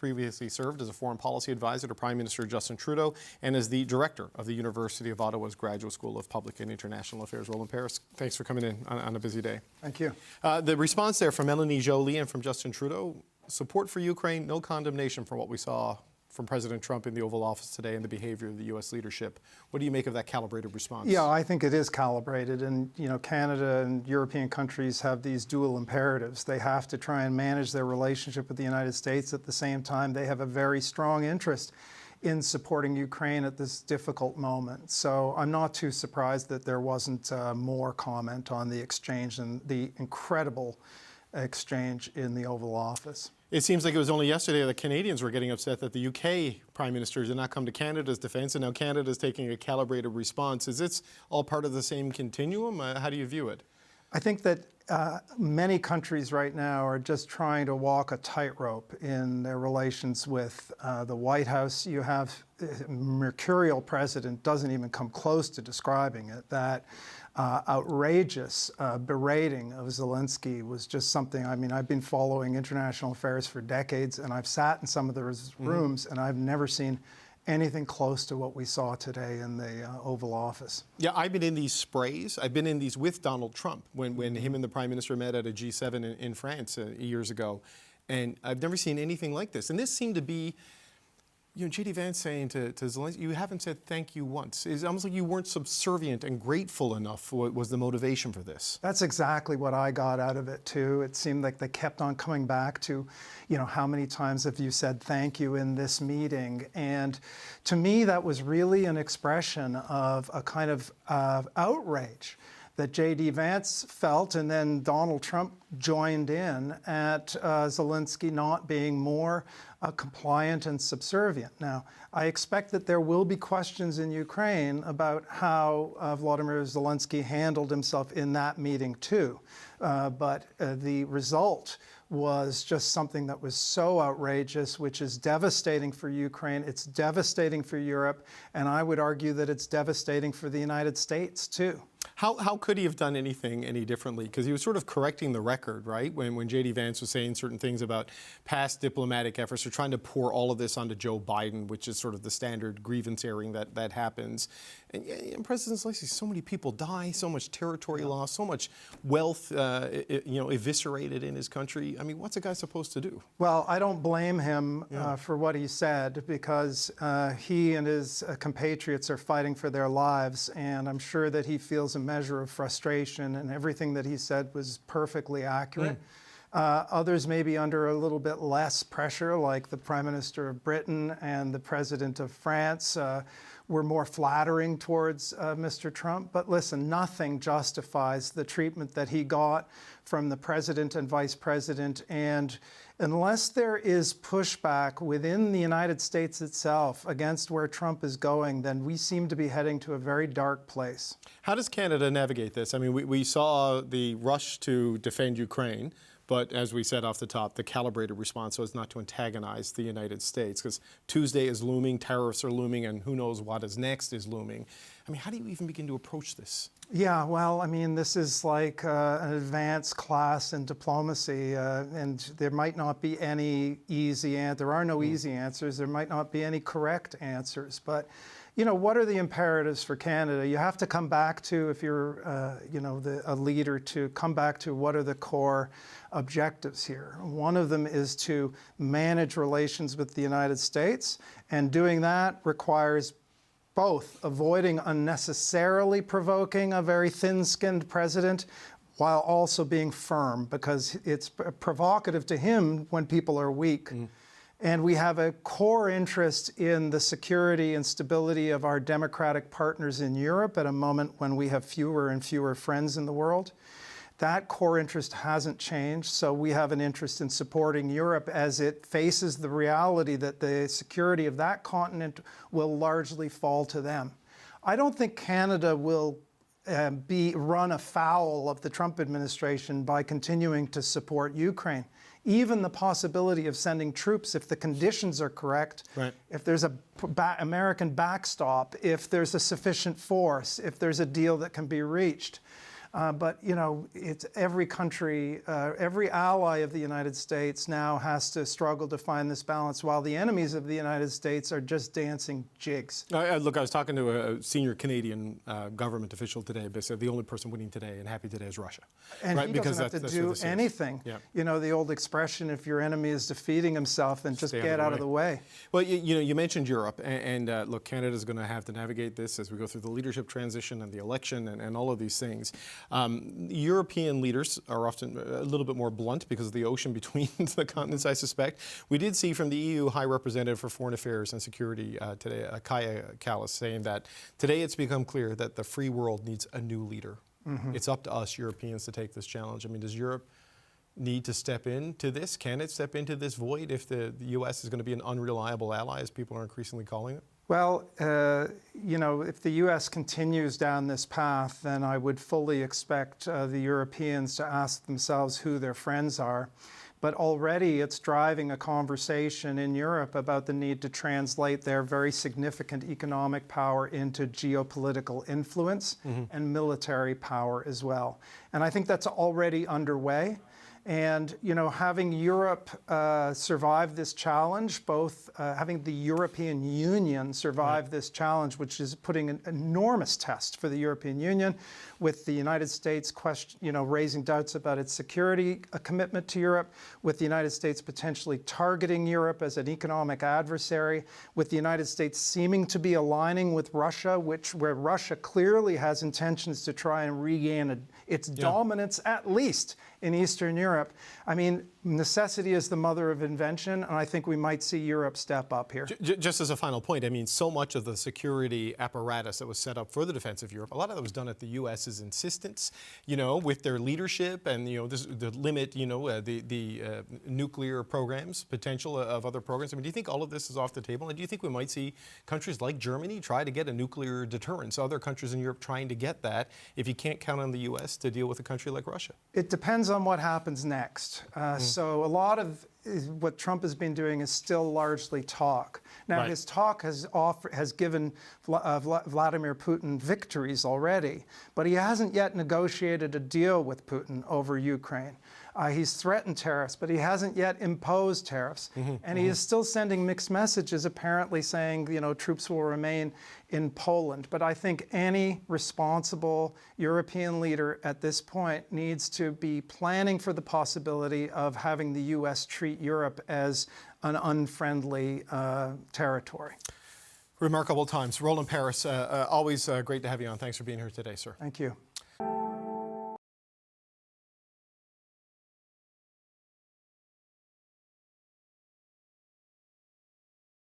previously served as a foreign policy advisor to Prime Minister Justin Trudeau and as the director of the University of Ottawa's Graduate School of Public and International Affairs. Roland, thanks for coming in on a busy day. Thank you. The response there from Melanie Joly and from Justin Trudeau, support for Ukraine, no condemnation for what we saw from President Trump in the Oval Office today and the behavior of the U.S. leadership. What do you make of that calibrated response? Yeah, I think it is calibrated. And, Canada and European countries have these dual imperatives. They have to try and manage their relationship with the United States. At the same time, they have a very strong interest in supporting Ukraine at this difficult moment. So I'm not too surprised that there wasn't more comment on the exchange and the incredible exchange in the Oval Office. It seems like it was only yesterday that Canadians were getting upset that the UK Prime Minister did not come to Canada's defense, and now Canada is taking a calibrated response. Is this all part of the same continuum? How do you view it? I think that many countries right now are just trying to walk a tightrope in their relations with the White House. You have mercurial president, doesn't even come close to describing it, that outrageous berating of Zelensky was just something. I mean, I've been following international affairs for decades, and I've sat in some of those rooms, and I've never seen anything close to what we saw today in the Oval Office. Yeah, I've been in these sprays. I've been in these with Donald Trump when him and the Prime Minister met at a G7 in France years ago. And I've never seen anything like this. And this seemed to be, J.D. Vance saying to Zelensky, you haven't said thank you once. It's almost like you weren't subservient and grateful enough was the motivation for this. That's exactly what I got out of it, too. It seemed like they kept on coming back to, how many times have you said thank you in this meeting? And to me, that was really an expression of a kind of outrage that J.D. Vance felt, and then Donald Trump joined in at Zelensky not being more compliant and subservient. Now, I expect that there will be questions in Ukraine about how Vladimir Zelensky handled himself in that meeting too. But the result was just something that was so outrageous, which is devastating for Ukraine, it's devastating for Europe, and I would argue that it's devastating for the United States too. How could he have done anything any differently? Because he was sort of correcting the record, right? When J.D. Vance was saying certain things about past diplomatic efforts or trying to pour all of this onto Joe Biden, which is sort of the standard grievance airing that happens. And President Zelensky, so many people die, so much territory lost, so much wealth, eviscerated in his country. I mean, what's a guy supposed to do? Well, I don't blame him for what he said, because he and his compatriots are fighting for their lives, and I'm sure that he feels a measure of frustration, and everything that he said was perfectly accurate. Others may be under a little bit less pressure, like the Prime Minister of Britain and the President of France were more flattering towards Mr. Trump. But listen, nothing justifies the treatment that he got from the President and Vice President. And unless there is pushback within the United States itself against where Trump is going, then we seem to be heading to a very dark place. How does Canada navigate this? I mean, we saw the rush to defend Ukraine, but as we said off the top, the calibrated response was not to antagonize the United States, because Tuesday is looming, tariffs are looming, and who knows what is next is looming. I mean, how do you even begin to approach this? Yeah, well, I mean, this is like an advanced class in diplomacy, and there might not be any easy answers. There are no easy answers. There might not be any correct answers. But, what are the imperatives for Canada? You have to come back to, if you're, a leader, to come back to what are the core objectives here. One of them is to manage relations with the United States, and doing that requires both avoiding unnecessarily provoking a very thin-skinned president while also being firm, because it's provocative to him when people are weak. And we have a core interest in the security and stability of our democratic partners in Europe at a moment when we have fewer and fewer friends in the world. That core interest hasn't changed, so we have an interest in supporting Europe as it faces the reality that the security of that continent will largely fall to them. I don't think Canada will run afoul of the Trump administration by continuing to support Ukraine. Even the possibility of sending troops, if the conditions are correct, if there's a American backstop, if there's a sufficient force, if there's a deal that can be reached, But you know, it's every country, every ally of the United States now has to struggle to find this balance, while the enemies of the United States are just dancing jigs. Look, I was talking to a senior Canadian government official today. They said the only person winning today and happy today is Russia. And right? he Because doesn't have to do anything. Yeah. You know, the old expression, if your enemy is defeating himself, then just get out of the way. Well, you know, you mentioned Europe, and look, Canada's going to have to navigate this as we go through the leadership transition and the election and all of these things. European leaders are often a little bit more blunt because of the ocean between the continents, I suspect. We did see from the EU High Representative for Foreign Affairs and Security today, Kaja Kallas, saying that today it's become clear that the free world needs a new leader. It's up to us Europeans to take this challenge. I mean, does Europe need to step into this? Can it step into this void if the U.S. is going to be an unreliable ally, as people are increasingly calling it? Well, you know, if the U.S. continues down this path, then I would fully expect the Europeans to ask themselves who their friends are. But already it's driving a conversation in Europe about the need to translate their very significant economic power into geopolitical influence and military power as well. And I think that's already underway. And, you know, having Europe survive this challenge, both having the European Union survive this challenge, which is putting an enormous test for the European Union, with the United States raising doubts about its security commitment to Europe, with the United States potentially targeting Europe as an economic adversary, with the United States seeming to be aligning with Russia, where Russia clearly has intentions to try and regain its dominance, at least in Eastern Europe. I mean, necessity is the mother of invention, and I think we might see Europe step up here. Just as a final point, I mean, so much of the security apparatus that was set up for the defense of Europe, a lot of that was done at the U.S.'s insistence, you know, with their leadership and, you know, the limit, you know, the nuclear programs, potential of other programs. I mean, do you think all of this is off the table? And do you think we might see countries like Germany try to get a nuclear deterrence, other countries in Europe trying to get that, if you can't count on the U.S. to deal with a country like Russia? It depends on what happens next. So a lot of what Trump has been doing is still largely talk. Now, his talk has given Vladimir Putin victories already, but he hasn't yet negotiated a deal with Putin over Ukraine. He's threatened tariffs, but he hasn't yet imposed tariffs. And he is still sending mixed messages, apparently saying, you know, troops will remain in Poland. But I think any responsible European leader at this point needs to be planning for the possibility of having the U.S. treat Europe as an unfriendly territory. Remarkable times. Roland Paris, always great to have you on. Thanks for being here today, sir. Thank you.